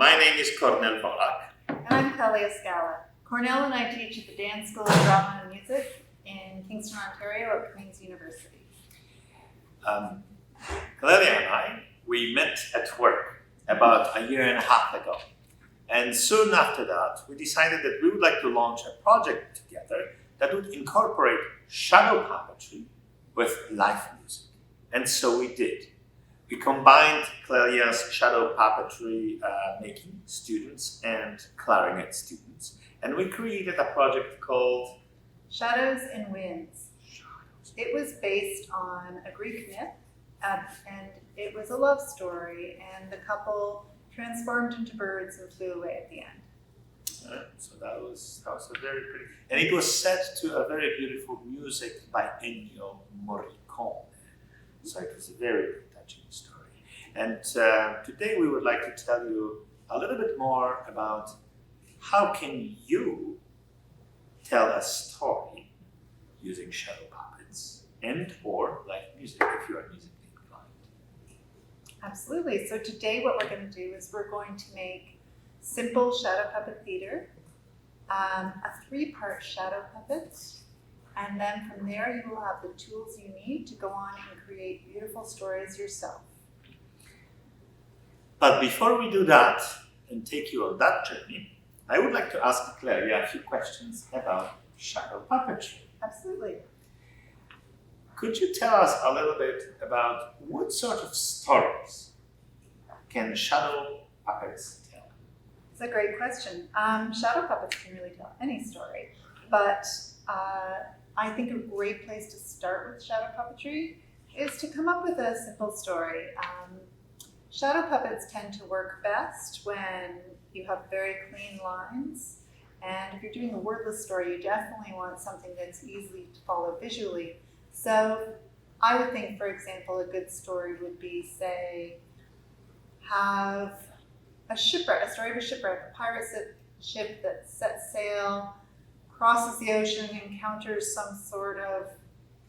My name is Kornel Wolak. And I'm Clelia Scala. Kornel and I teach at the Dance School of Drama and Music in Kingston, Ontario at Queen's University. Clelia and we met at work about a year and a half ago. And soon after that, we decided that we would like to launch a project together that would incorporate shadow puppetry with live music. And so we did. We combined Clelia's shadow puppetry making students and clarinet students, and we created a project called Shadows and Winds. It was based on a Greek myth, and it was a love story, and the couple transformed into birds and flew away at the end. So that was a very pretty, and it was set to a very beautiful music by Ennio Morricone. So it was a very touching story. And today we would like to tell you a little bit more about how can you tell a story using shadow puppets and or live music if you are musically inclined. Absolutely. So today what we're going to do is we're going to make simple shadow puppet theater, a 3-part shadow puppet, and then from there you will have the tools you need to go on and create beautiful stories yourself. But before we do that and take you on that journey, I would like to ask Clelia a few questions about shadow puppetry. Absolutely. Could you tell us a little bit about what sort of stories can shadow puppets tell? It's a great question. Shadow puppets can really tell any story, but I think a great place to start with shadow puppetry is to come up with a simple story. Shadow puppets tend to work best when you have very clean lines, and if you're doing a wordless story, you definitely want something that's easy to follow visually. So I would think, for example, a good story would be, say, have a shipwreck, a story of a shipwreck, a pirate ship that sets sail, crosses the ocean, encounters some sort of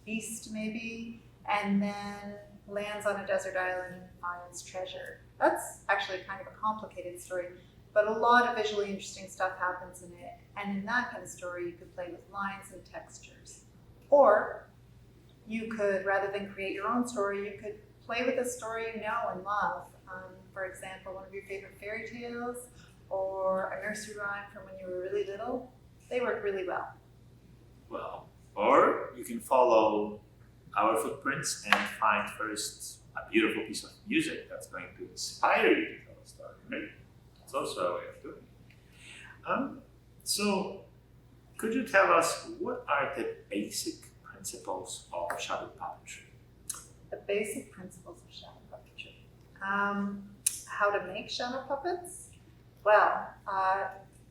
beast maybe, and then lands on a desert island and finds treasure. That's actually kind of a complicated story, but a lot of visually interesting stuff happens in it. And in that kind of story, you could play with lines and textures. Or you could, rather than create your own story, you could play with a story you know and love. For example, one of your favorite fairy tales or a nursery rhyme from when you were really little. They work really well. Well, or you can follow our footprints and find first a beautiful piece of music that's going to inspire you to tell a story, right? That's also a way of doing it. So, could you tell us what are the basic principles of shadow puppetry? The basic principles of shadow puppetry. How to make shadow puppets? Well,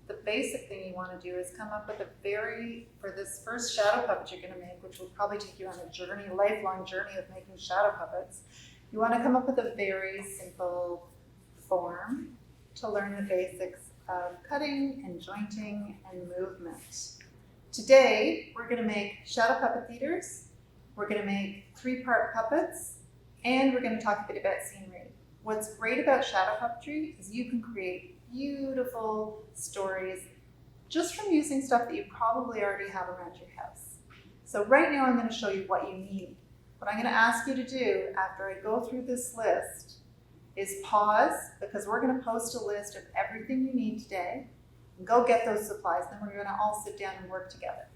the basic thing you want to do is come up with for this first shadow puppet you're going to make, which will probably take you on a journey, a lifelong journey of making shadow puppets, you want to come up with a very simple form to learn the basics of cutting and jointing and movement. Today, we're going to make shadow puppet theaters, we're going to make 3-part puppets, and we're going to talk a bit about scenery. What's great about shadow puppetry is you can create beautiful stories just from using stuff that you probably already have around your house. So right now I'm going to show you what you need. What I'm going to ask you to do after I go through this list is pause, because we're going to post a list of everything you need today, and go get those supplies. Then we're going to all sit down and work together.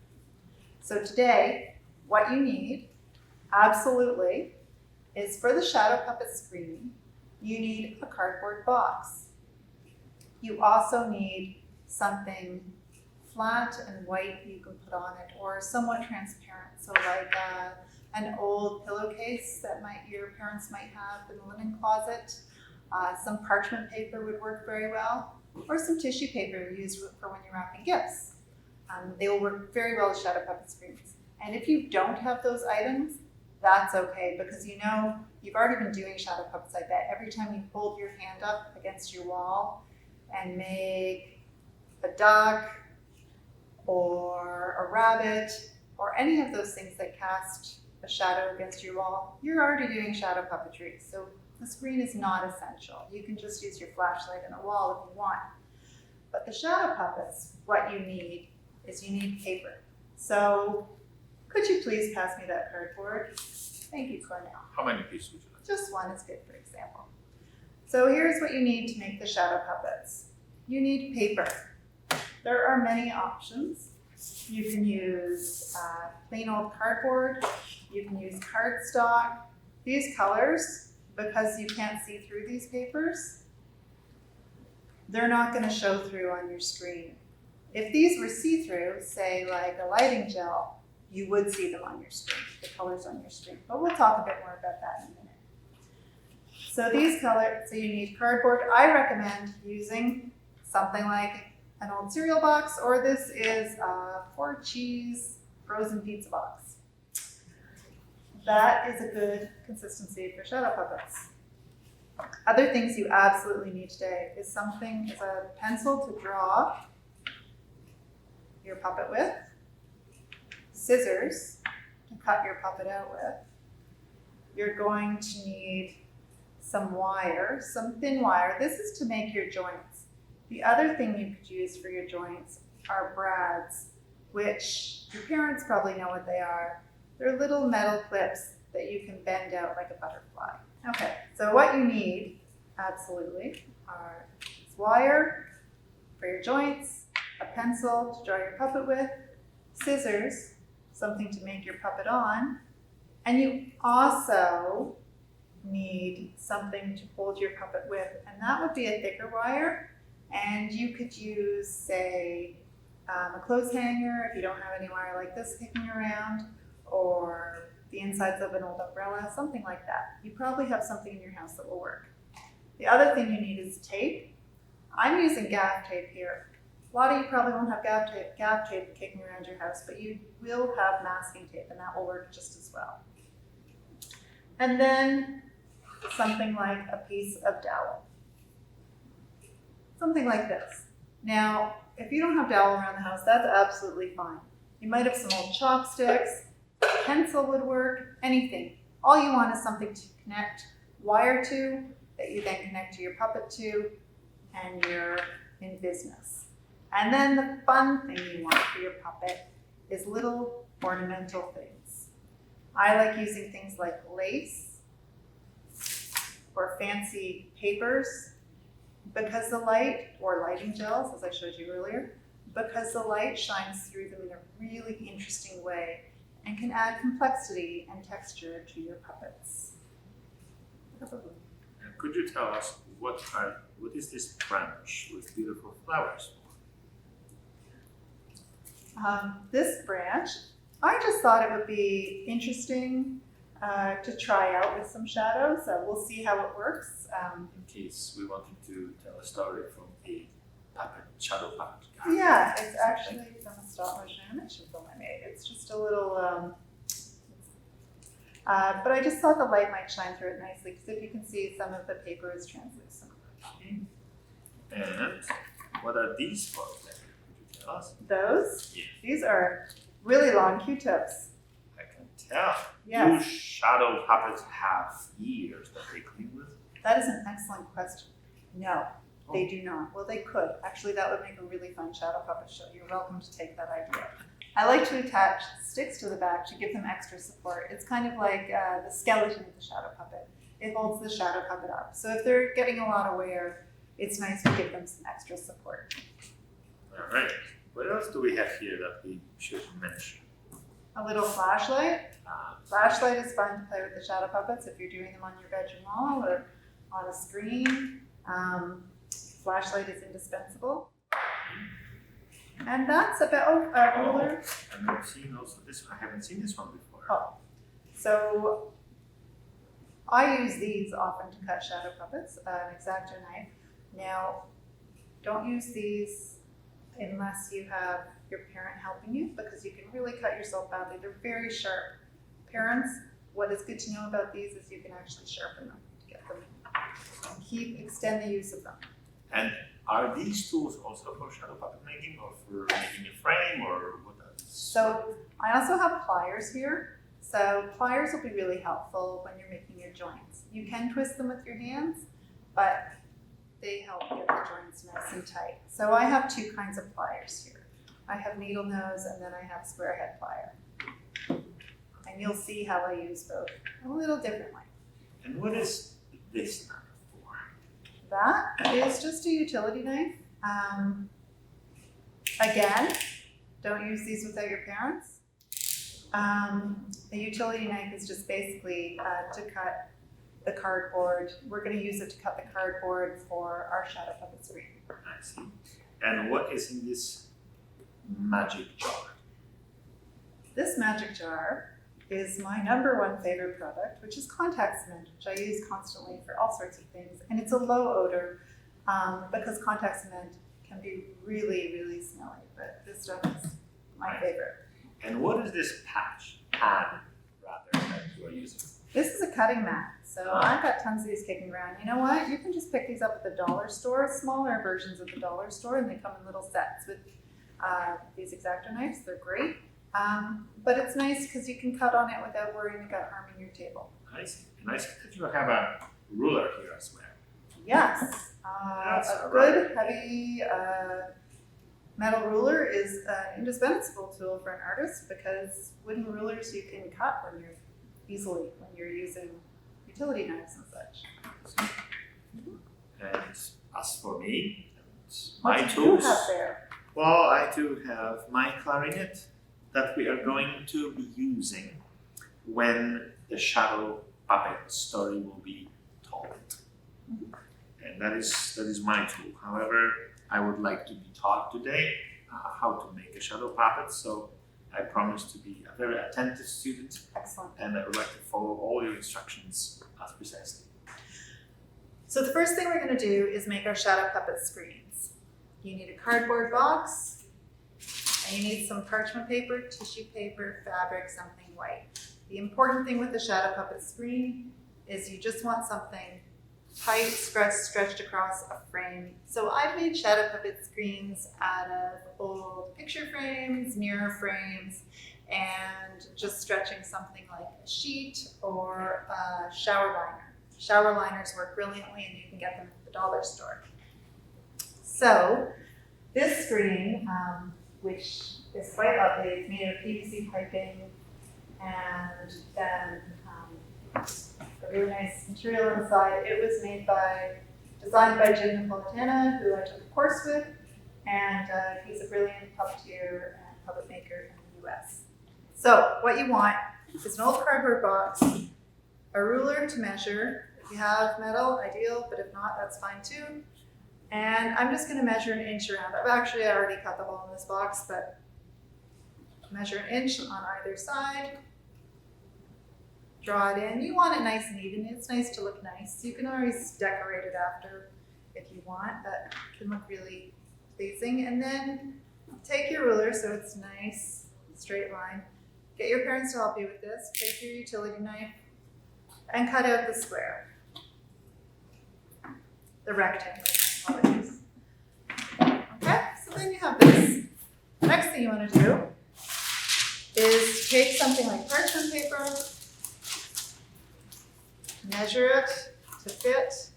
So today, what you need, absolutely, is for the shadow puppet screen, you need a cardboard box. You also need something flat and white you can put on it, or somewhat transparent. So like an old pillowcase that your parents might have in the linen closet. Some parchment paper would work very well, or some tissue paper used for when you're wrapping gifts. They will work very well as shadow puppet screens. And if you don't have those items, that's okay, because you know you've already been doing shadow puppets, I bet. Every time you hold your hand up against your wall and make a duck or a rabbit or any of those things that cast a shadow against your wall, you're already doing shadow puppetry. So The screen is not essential. You can just use your flashlight on the wall if you want. But the shadow puppets, what you need is you need paper. So could you please pass me that cardboard? Thank you, Kornel. How many pieces would you like? Just one is good, for example. So here's what you need to make the shadow puppets. You need paper. There are many options. You can use plain old cardboard. You can use cardstock. These colors, because you can't see through these papers, they're not going to show through on your screen. If these were see-through, say like a lighting gel, you would see them on your screen, the colors on your screen. But we'll talk a bit more about that in a minute. So these colors, so you need cardboard. I recommend using something like an old cereal box, or this is a 4-cheese frozen pizza box. That is a good consistency for shadow puppets. Other things you absolutely need today is a pencil to draw your puppet with, scissors to cut your puppet out with. You're going to need some wire, some thin wire. This is to make your joints. The other thing you could use for your joints are brads, which your parents probably know what they are. They're little metal clips that you can bend out like a butterfly. Okay, so what you need, absolutely, are wire for your joints, a pencil to draw your puppet with, scissors, something to make your puppet on, and you also need something to hold your puppet with, and that would be a thicker wire, and you could use, say, a clothes hanger if you don't have any wire like this kicking around, or the insides of an old umbrella, something like that. You probably have something in your house that will work. The other thing you need is tape. I'm using gaff tape here. A lot of you probably won't have gaff tape kicking around your house, but you will have masking tape, and that will work just as well. And then something like a piece of dowel. Something like this. Now, if you don't have dowel around the house, that's absolutely fine. You might have some old chopsticks, a pencil would work, anything. All you want is something to connect wire to, that you then connect to your puppet to, and you're in business. And then the fun thing you want for your puppet is little ornamental things. I like using things like lace or fancy papers, because the light, or lighting gels, as I showed you earlier, because the light shines through them in a really interesting way and can add complexity and texture to your puppets. Could you tell us what is this branch with beautiful flowers? This branch, I just thought it would be interesting to try out with some shadows. We'll see how it works. In case we wanted to tell a story from a shadow puppet guy. Yeah, it's actually from a stop motion animation film I made. It's just a little, but I just thought the light might shine through it nicely, because if you can see, some of the paper is translucent. Okay. And what are these for? Could you tell us? Those? Yeah. These are really long Q-tips. I can tell. Yes. Do shadow puppets have ears that they clean with? That is an excellent question. No, they do not. Well, they could. Actually, that would make a really fun shadow puppet show. You're welcome to take that idea. I like to attach sticks to the back to give them extra support. It's kind of like the skeleton of the shadow puppet. It holds the shadow puppet up. So if they're getting a lot of wear, it's nice to give them some extra support. All right. What else do we have here that we should mention? A little flashlight. Flashlight is fun to play with the shadow puppets if you're doing them on your bedroom wall or on a screen. Flashlight is indispensable. And that's about a ruler. I've seen also this one. I haven't seen this one before. Oh, so I use these often to cut shadow puppets, an X-Acto knife. Now, don't use these unless you have your parent helping you, because you can really cut yourself badly. They're very sharp. Parents, what is good to know about these is you can actually sharpen them to get them. Extend the use of them. And are these tools also for shadow puppet making, or for making a frame, or what else? So I also have pliers here. So pliers will be really helpful when you're making your joints. You can twist them with your hands, but they help get the joints nice and tight. So I have two kinds of pliers here. I have needle nose and then I have square head plier. And you'll see how I use both a little differently. And what is this knife for? That is just a utility knife. Again, don't use these without your parents. A utility knife is just basically to cut the cardboard. We're going to use it to cut the cardboard for our shadow puppet screen. I see. And what is in this magic jar? This magic jar is my #1 favorite product, which is contact cement, which I use constantly for all sorts of things. And it's a low odor because contact cement can be really, really smelly, but this stuff is my favorite. And what is this pad rather, that you are using? This is a cutting mat. So I've got tons of these kicking around. You know what? You can just pick these up at the dollar store, smaller versions at the dollar store, and they come in little sets with these X-Acto knives. They're great. But it's nice because you can cut on it without worrying about harming your table. I see. And I see that you have a ruler here as well. Yes. That's A right. good, heavy metal ruler is an indispensable tool for an artist because wooden rulers you can cut when you're using utility knives and such. And as for me, What my do you tools, have there? well, I do have my clarinet that we are going to be using when the shadow puppet story will be told. And that is my tool. However, I would like to be taught today how to make a shadow puppet, so I promise to be a very attentive student, Excellent. and I would like to follow all your instructions as precisely. So the first thing we're going to do is make our shadow puppet screens. You need a cardboard box, and you need some parchment paper, tissue paper, fabric, something white. The important thing with the shadow puppet screen is you just want something tight, stretched across a frame. So I've made shadow puppet screens out of old picture frames, mirror frames, and just stretching something like a sheet or a shower liner. Shower liners work brilliantly and you can get them at the dollar store. So this screen, which is quite lovely, it's made of PVC piping and then a really nice material inside. It was designed by Jim Napolitano, who I took a course with, and he's a brilliant puppeteer and puppet maker in the US. So what you want is an old cardboard box, a ruler to measure. If you have metal, ideal, but if not, that's fine too. And I'm just going to measure an inch around. I've actually already cut the hole in this box, but measure an inch on either side. Draw it in. You want it nice and even. It's nice to look nice. You can always decorate it after if you want. That can look really pleasing. And then take your ruler so it's nice, straight line. Get your parents to help you with this. Take your utility knife and cut out the square. The rectangle, apologies. Okay, so then you have this. The next thing you want to do is take something like parchment paper, measure it to fit.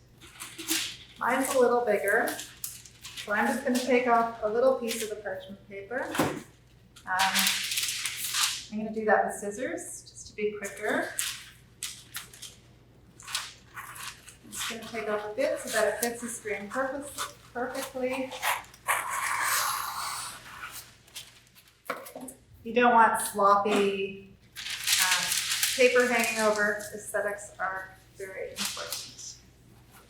Mine's a little bigger, so I'm just going to take off a little piece of the parchment paper. I'm going to do that with scissors, just to be quicker. I'm just going to take off a bit so that it fits the screen perfectly. You don't want sloppy paper hanging over. Aesthetics are very important.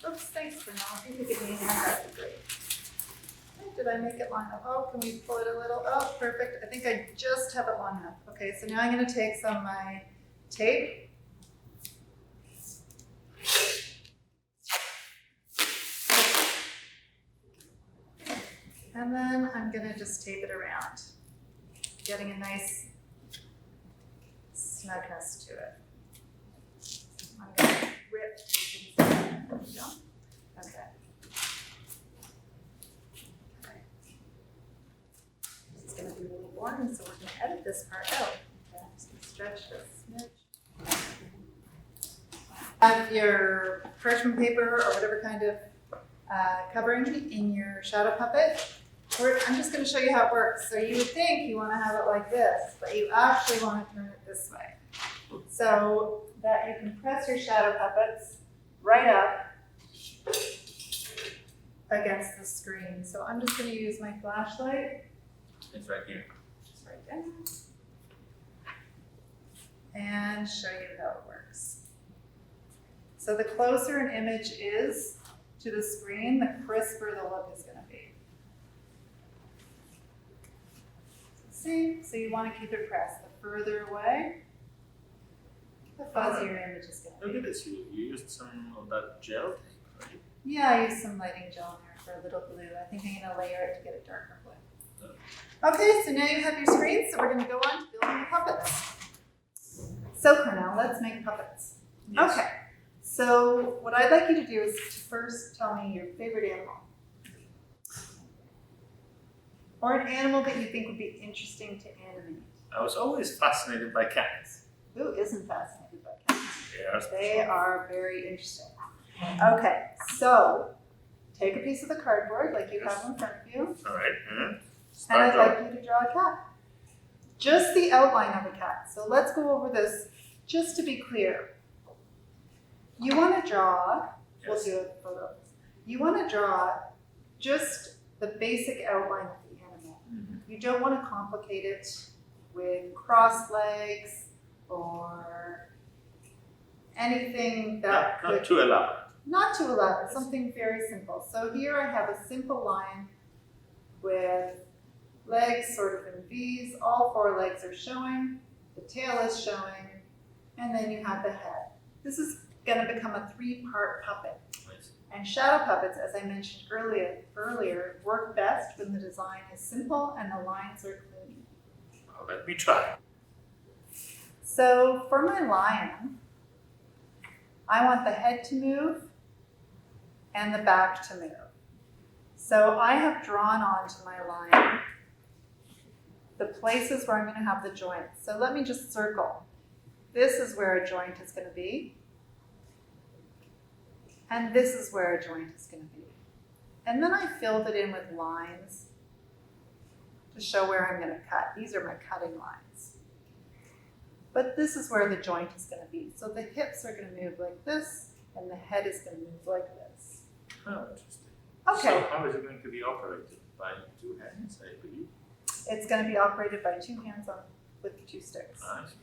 Oops, thanks for now. If you could give me a hand, that'd be great. Did I make it long enough? Oh, can we pull it a little? Oh, perfect. I think I just have it long enough. Okay, so now I'm going to take some of my tape. And then I'm going to just tape it around, getting a nice snugness to it. I'm going to rip these things out. There we go. Okay. This is going to be really boring, so we're going to edit this part out. Okay, I'm just going to stretch this smidge. Have your parchment paper or whatever kind of covering in your shadow puppet. I'm just going to show you how it works. So you would think you want to have it like this, but you actually want to turn it this way. So that you can press your shadow puppets right up against the screen. So I'm just going to use my flashlight. It's right here. Just right there. And show you how it works. So the closer an image is to the screen, the crisper the look is going to be. See? So you want to keep it pressed. The further away, the fuzzier image is going to be. Look at this, you used some of that gel tape, right? Yeah, I used some lighting gel in there for a little blue. I think I'm going to layer it to get it darker blue. Okay, so now you have your screen, so we're going to go on to building the puppets. So Kornel, let's make puppets. Yes. Okay, so what I'd like you to do is to first tell me your favorite animal. Or an animal that you think would be interesting to animate. I was always fascinated by cats. Who isn't fascinated by cats? Yes. They are very interesting. Okay, so take a piece of the cardboard like you have in front of you. All right. And I'd like you to draw a cat. Just the outline of a cat. So let's go over this just to be clear. You want to draw, we'll do a photo. You want to draw just the basic outline of the animal. You don't want to complicate it with crossed legs or anything that Not too elaborate. Not too elaborate, something very simple. So here I have a simple line with legs sort of in V's, all four legs are showing, the tail is showing, and then you have the head. This is going to become a three-part puppet. Nice. And shadow puppets, as I mentioned earlier, work best when the design is simple and the lines are clean. Well, let me try. So for my lion, I want the head to move and the back to move. So I have drawn onto my lion the places where I'm going to have the joints. So let me just circle. This is where a joint is going to be. And this is where a joint is going to be. And then I filled it in with lines to show where I'm going to cut. These are my cutting lines. But this is where the joint is going to be. So the hips are going to move like this, and the head is going to move like this. Oh, interesting. Okay. So how is it going to be operated? By two hands, I believe. It's going to be operated by two hands on with two sticks. I see.